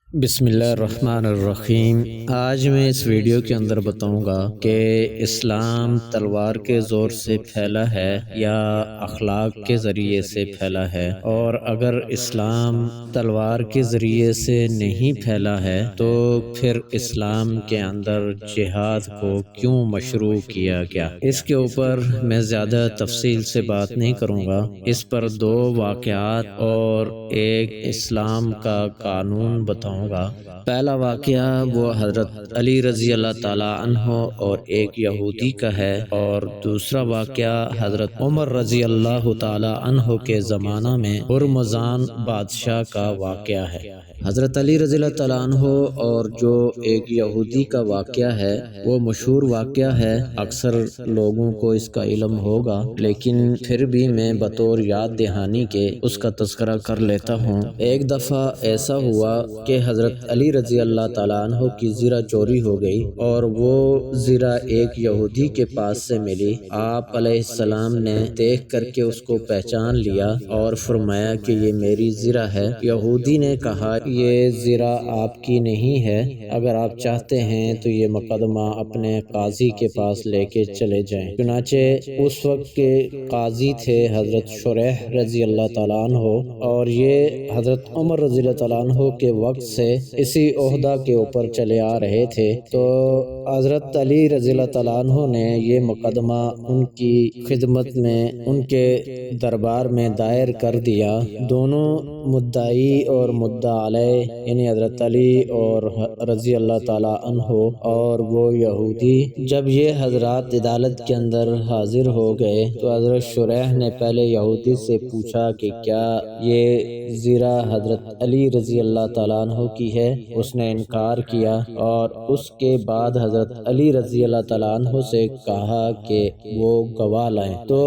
بسم اللہ الرحمن الرحیم۔ آج میں اس ویڈیو کے اندر بتاؤں گا کہ اسلام تلوار کے زور سے پھیلا ہے یا اخلاق کے ذریعے سے پھیلا ہے، اور اگر اسلام تلوار کے ذریعے سے نہیں پھیلا ہے تو پھر اسلام کے اندر جہاد کو کیوں مشروع کیا گیا۔ اس کے اوپر میں زیادہ تفصیل سے بات نہیں کروں گا، اس پر دو واقعات اور ایک اسلام کا قانون بتاؤں گا۔ پہلا واقعہ وہ حضرت علی رضی اللہ تعالیٰ عنہ اور ایک یہودی کا ہے، اور دوسرا واقعہ حضرت عمر رضی اللہ تعالیٰ عنہ کے زمانہ میں ہرمزان بادشاہ کا واقعہ ہے۔ حضرت علی رضی اللہ تعالیٰ عنہ اور جو ایک یہودی کا واقعہ ہے وہ مشہور واقعہ ہے، اکثر لوگوں کو اس کا علم ہوگا، لیکن پھر بھی میں بطور یاد دہانی کے اس کا تذکرہ کر لیتا ہوں۔ ایک دفعہ ایسا ہوا کہ حضرت علی رضی اللہ تعالیٰ عنہ کی زرہ چوری ہو گئی، اور وہ زرہ ایک یہودی کے پاس سے ملی۔ آپ علیہ السلام نے دیکھ کر کے اس کو پہچان لیا اور فرمایا کہ یہ میری زرہ ہے۔ یہودی نے کہا یہ زرہ آپ کی نہیں ہے، اگر آپ چاہتے ہیں تو یہ مقدمہ اپنے قاضی کے پاس لے کے چلے جائیں۔ چنانچہ اس وقت کے قاضی تھے حضرت شریح رضی اللہ تعالیٰ عنہ، اور یہ حضرت عمر رضی اللہ تعالیٰ عنہ کے وقت سے اسی عہدہ کے اوپر چلے آ رہے تھے۔ تو حضرت علی رضی اللہ تعالیٰ عنہ نے یہ مقدمہ ان کی خدمت میں ان کے دربار میں دائر کر دیا۔ دونوں مدعی اور مدعا علیہ یعنی حضرت علی اور رضی اللہ تعالیٰ عنہ اور وہ یہودی، جب یہ حضرات عدالت کے اندر حاضر ہو گئے تو حضرت شریح نے پہلے یہودی سے پوچھا کہ کیا یہ زرہ حضرت علی رضی اللہ تعالیٰ عنہ کی ہے؟ اس نے انکار کیا، اور اس کے بعد حضرت علی رضی اللہ تعالیٰ عنہ سے کہا کہ وہ گواہ لائیں۔ تو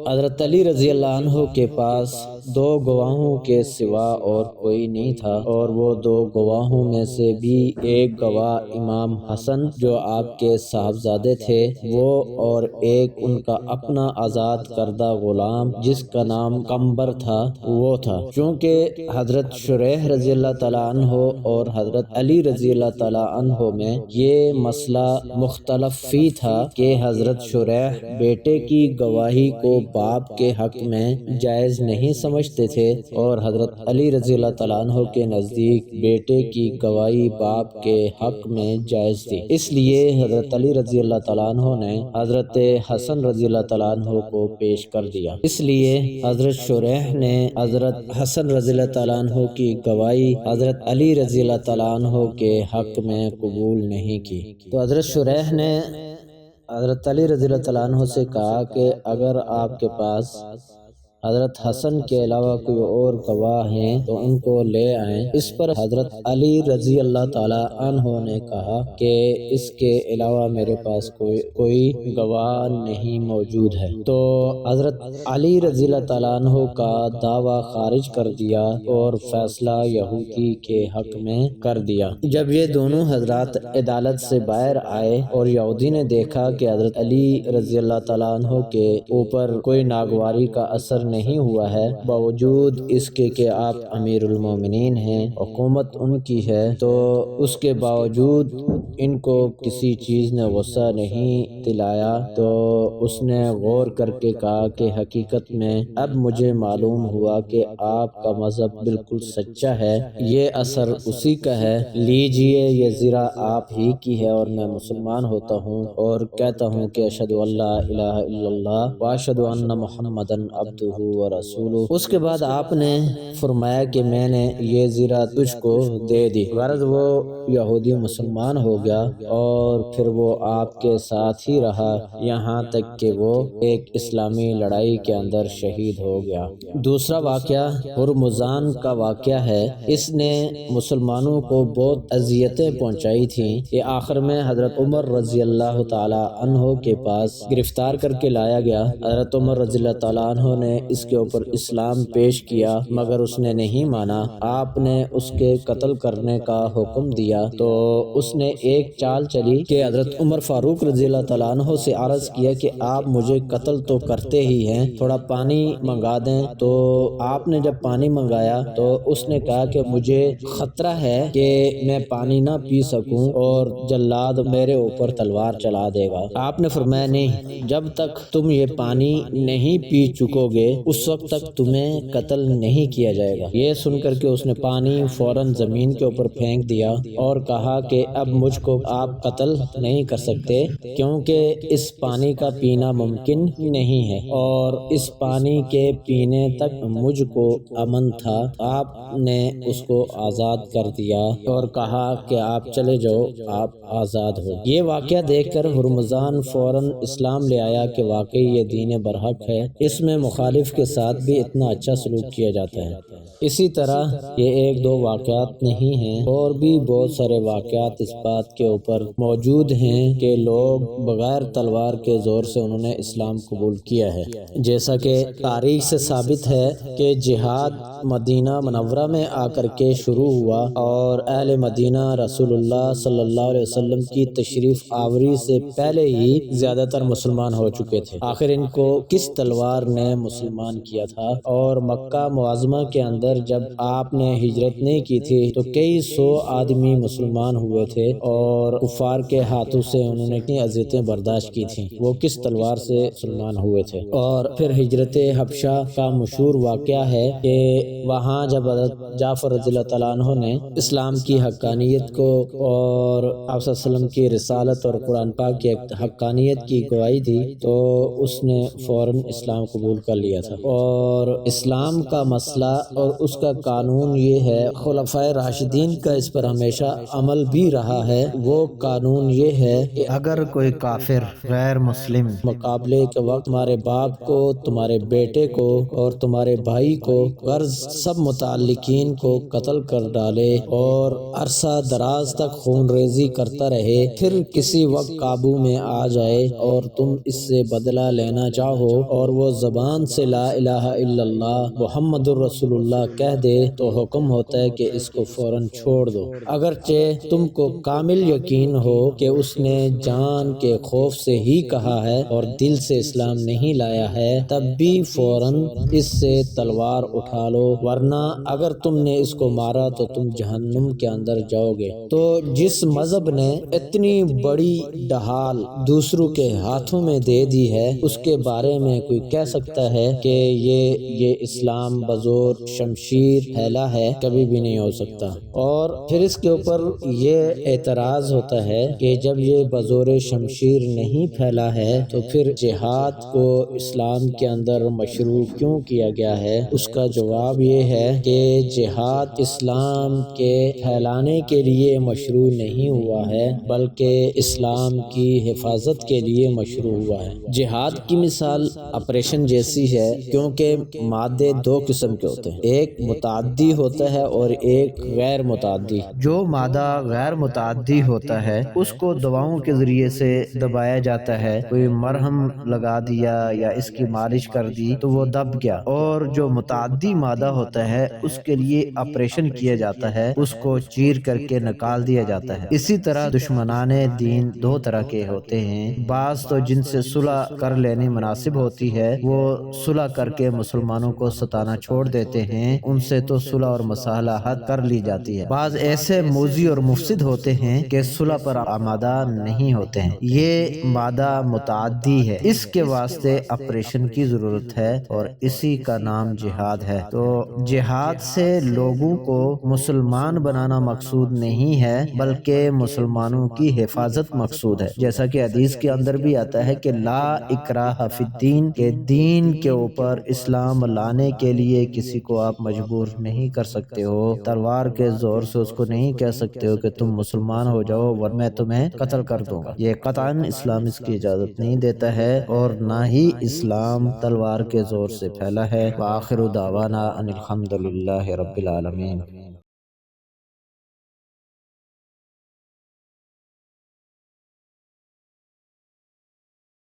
حضرت علی رضی اللہ عنہ کے پاس دو گواہوں کے سوا اور کوئی نہیں تھا، اور وہ دو گواہوں میں سے بھی ایک گواہ امام حسن جو آپ کے صاحبزادے تھے وہ، اور ایک ان کا اپنا آزاد کردہ غلام جس کا نام قمبر تھا وہ تھا۔ چونکہ حضرت شریح رضی اللہ تعالیٰ عنہ اور حضرت علی رضی اللہ تعالیٰ عنہ میں یہ مسئلہ مختلف فی تھا کہ حضرت شریح بیٹے کی گواہی کو باپ کے حق میں جائز نہیں سمجھتے تھے، اور حضرت علی رضی اللہ تعالیٰ عنہ کے نزدیک بیٹے کی گواہی باپ کے حق میں جائز تھی۔ اس لیے حضرت علی رضی اللہ تعالیٰ عنہ نے حضرت حسن رضی اللہ تعالیٰ عنہ کو پیش کر دیا۔ اس لیے حضرت شریح نے حضرت حسن رضی اللہ تعالیٰ عنہ کی گواہی حضرت علی رضی اللہ تعالیٰ عنہ کے حق میں قبول نہیں کی۔ تو حضرت شریح نے حضرت علی رضی اللہ تعالیٰ عنہ سے کہا کہ اگر آپ کے پاس حضرت حسن کے علاوہ کوئی اور گواہ ہیں تو ان کو لے آئیں۔ اس پر حضرت علی رضی اللہ تعالیٰ عنہ نے کہا کہ اس کے علاوہ میرے پاس کوئی گواہ نہیں موجود ہے۔ تو حضرت علی رضی اللہ تعالیٰ عنہ کا دعویٰ خارج کر دیا اور فیصلہ یہودی کے حق میں کر دیا۔ جب یہ دونوں حضرات عدالت سے باہر آئے اور یہودی نے دیکھا کہ حضرت علی رضی اللہ تعالیٰ عنہ کے اوپر کوئی ناگواری کا اثر نہیں ہوا ہے، باوجود اس کے کہ آپ امیر المومنین ہیں، حکومت ان کی ہے، تو اس کے باوجود ان کو کسی چیز نے غصہ نہیں دلایا، تو اس نے غور کر کے کہا کہ حقیقت میں اب مجھے معلوم ہوا کہ آپ کا مذہب بالکل سچا ہے، یہ اثر اسی کا ہے، لیجئے یہ زرہ آپ ہی کی ہے، اور میں مسلمان ہوتا ہوں اور کہتا ہوں کہ اشہد ان لا الہ الا اللہ و اشہد ان محمدً عبدہ و رسولہ۔ اس کے بعد آپ نے فرمایا کہ میں نے یہ زرہ تجھ کو دے دی۔ غرض وہ یہودی مسلمان ہو گیا، اور پھر وہ آپ کے ساتھ ہی رہا یہاں تک کہ وہ ایک اسلامی لڑائی کے اندر شہید ہو گیا۔ دوسرا واقعہ ہرمزان کا واقعہ ہے۔ اس نے مسلمانوں کو بہت اذیتیں پہنچائی تھیں۔ یہ آخر میں حضرت عمر رضی اللہ تعالی عنہ کے پاس گرفتار کر کے لایا گیا۔ حضرت عمر رضی اللہ تعالیٰ عنہ نے اس کے اوپر اسلام پیش کیا مگر اس نے نہیں مانا، آپ نے اس کے قتل کرنے کا حکم دیا تو اس نے ایک چال چلی کہ حضرت عمر فاروق رضی اللہ تعالیٰ عنہ سے عرض کیا کہ آپ مجھے قتل تو کرتے ہی ہیں، تھوڑا پانی منگا دیں۔ تو آپ نے جب پانی منگایا تو اس نے کہا کہ مجھے خطرہ ہے کہ میں پانی نہ پی سکوں اور جلاد میرے اوپر تلوار چلا دے گا۔ آپ نے فرمایا نہیں، جب تک تم یہ پانی نہیں پی چکو گے اس وقت تک تمہیں قتل نہیں کیا جائے گا۔ یہ سن کر کے اس نے پانی فوراً زمین کے اوپر پھینک دیا اور کہا کہ اب مجھ کو آپ قتل نہیں کر سکتے کیونکہ اس پانی کا پینا ممکن نہیں ہے اور اس پانی کے پینے تک مجھ کو امن تھا۔ آپ نے اس کو آزاد کر دیا اور کہا کہ آپ چلے جاؤ، آپ آزاد ہو۔ یہ واقعہ دیکھ کر ہرمزان فوراً اسلام لے آیا کہ واقعی یہ دین برحق ہے، اس میں مخالف کے ساتھ بھی اتنا اچھا سلوک کیا جاتا ہے۔ اسی طرح یہ ایک دو واقعات نہیں ہیں، اور بھی بہت سارے واقعات اس بات کے اوپر موجود ہیں کہ لوگ بغیر تلوار کے زور سے انہوں نے اسلام قبول کیا ہے۔ جیسا کہ تاریخ سے ثابت ہے کہ جہاد مدینہ منورہ میں آ کر کے شروع ہوا اور اہل مدینہ رسول اللہ صلی اللہ علیہ وسلم کی تشریف آوری سے پہلے ہی زیادہ تر مسلمان ہو چکے تھے۔ آخر ان کو کس تلوار نے مسلمان کیا تھا؟ اور مکہ معظمہ کے اندر جب آپ نے ہجرت نہیں کی تھی تو کئی سو آدمی مسلمان ہوئے تھے اور کفار کے ہاتھوں سے انہوں نے اتنی اذیتیں برداشت کی تھیں، وہ کس تلوار سے مسلمان ہوئے تھے۔ اور پھر ہجرت حبشہ کا مشہور واقعہ ہے کہ وہاں جب حضرت جعفر رضی اللہ تعالیٰ عنہ نے اسلام کی حقانیت کو اور آپ صلی اللہ علیہ وسلم کی رسالت اور قرآن پاک کی حقانیت کی گواہی دی تو اس نے فوراً اسلام قبول کر لیا تھا۔ اور اسلام کا مسئلہ اور اس کا قانون یہ ہے، خلفائے راشدین کا اس پر ہمیشہ عمل بھی رہا ہے۔ وہ قانون یہ ہے کہ اگر کوئی کافر غیر مسلم مقابلے کے وقت تمہارے باپ کو، تمہارے بیٹے کو اور تمہارے بھائی کو غرض سب متعلقین کو قتل کر ڈالے اور عرصہ دراز تک خون ریزی کرتا رہے، پھر کسی وقت قابو میں آ جائے اور تم اس سے بدلہ لینا چاہو اور وہ زبان سے لا الہ الا اللہ محمد الرسول اللہ کہہ دے تو حکم ہوتا ہے کہ اس کو فوراً چھوڑ دو، اگرچہ تم کو کامل یقین ہو کہ اس نے جان کے خوف سے ہی کہا ہے اور دل سے اسلام نہیں لایا ہے، تب بھی فوراً اس سے تلوار اٹھا لو، ورنہ اگر تم نے اس کو مارا تو تم جہنم کے اندر جاؤ گے۔ تو جس مذہب نے اتنی بڑی ڈھال دوسروں کے ہاتھوں میں دے دی ہے اس کے بارے میں کوئی کہہ سکتا ہے کہ یہ اسلام بزور شمشیر پھیلا ہے؟ کبھی بھی نہیں ہو سکتا۔ اور پھر اس کے اوپر یہ اعتراض ہوتا ہے کہ جب یہ بزور شمشیر نہیں پھیلا ہے تو پھر جہاد کو اسلام کے اندر مشروع کیوں کیا گیا ہے؟ اس کا جواب یہ ہے کہ جہاد اسلام کے پھیلانے کے لیے مشروع نہیں ہوا ہے بلکہ اسلام کی حفاظت کے لیے مشروع ہوا ہے۔ جہاد کی مثال آپریشن جیسی ہے کیونکہ مادے دو قسم کے ہوتے ہیں، ایک متعدی ہوتا ہے اور ایک غیر متعدی۔ جو مادہ غیر متعدی ہوتا ہے اس کو دواؤں کے ذریعے سے دبایا جاتا ہے، کوئی مرہم لگا دیا یا اس کی مالش کر دی تو وہ دب گیا، اور جو متعدی مادہ ہوتا ہے اس کے لیے آپریشن کیا جاتا ہے، اس کو چیر کر کے نکال دیا جاتا ہے۔ اسی طرح دشمنان دین دو طرح کے ہوتے ہیں، بعض تو جن سے صلح کر لینی مناسب ہوتی ہے وہ صلح کر کے مسلمانوں کو ستانا چھوڑ دیتے ہیں، ان سے تو صلح اور مصالحت کر لی جاتی ہے۔ بعض ایسے موذی اور مفسد ہوتے ہیں کہ صلح پر آمادہ نہیں ہوتے ہیں، یہ مادہ متعدی ہے، اس کے واسطے آپریشن کی ضرورت ہے اور اسی کا نام جہاد ہے۔ تو جہاد سے لوگوں کو مسلمان بنانا مقصود نہیں ہے بلکہ مسلمانوں کی حفاظت مقصود ہے، جیسا کہ حدیث کے اندر بھی آتا ہے کہ لا اکراہ فی الدین، کہ دین کے اوپر اسلام لانے کے لیے کسی کو آپ مجبور نہیں کر سکتے ہو، تلوار کے زور سے اس کو نہیں کہہ سکتے ہو کہ تم مسلمان ہو جاؤ ورنہ میں تمہیں قتل کر دوں گا۔ یہ قطعاً اسلام اس کی اجازت نہیں دیتا ہے اور نہ ہی اسلام تلوار کے زور سے پھیلا ہے۔ وآخر دعوانا ان الحمد للہ رب العالمین۔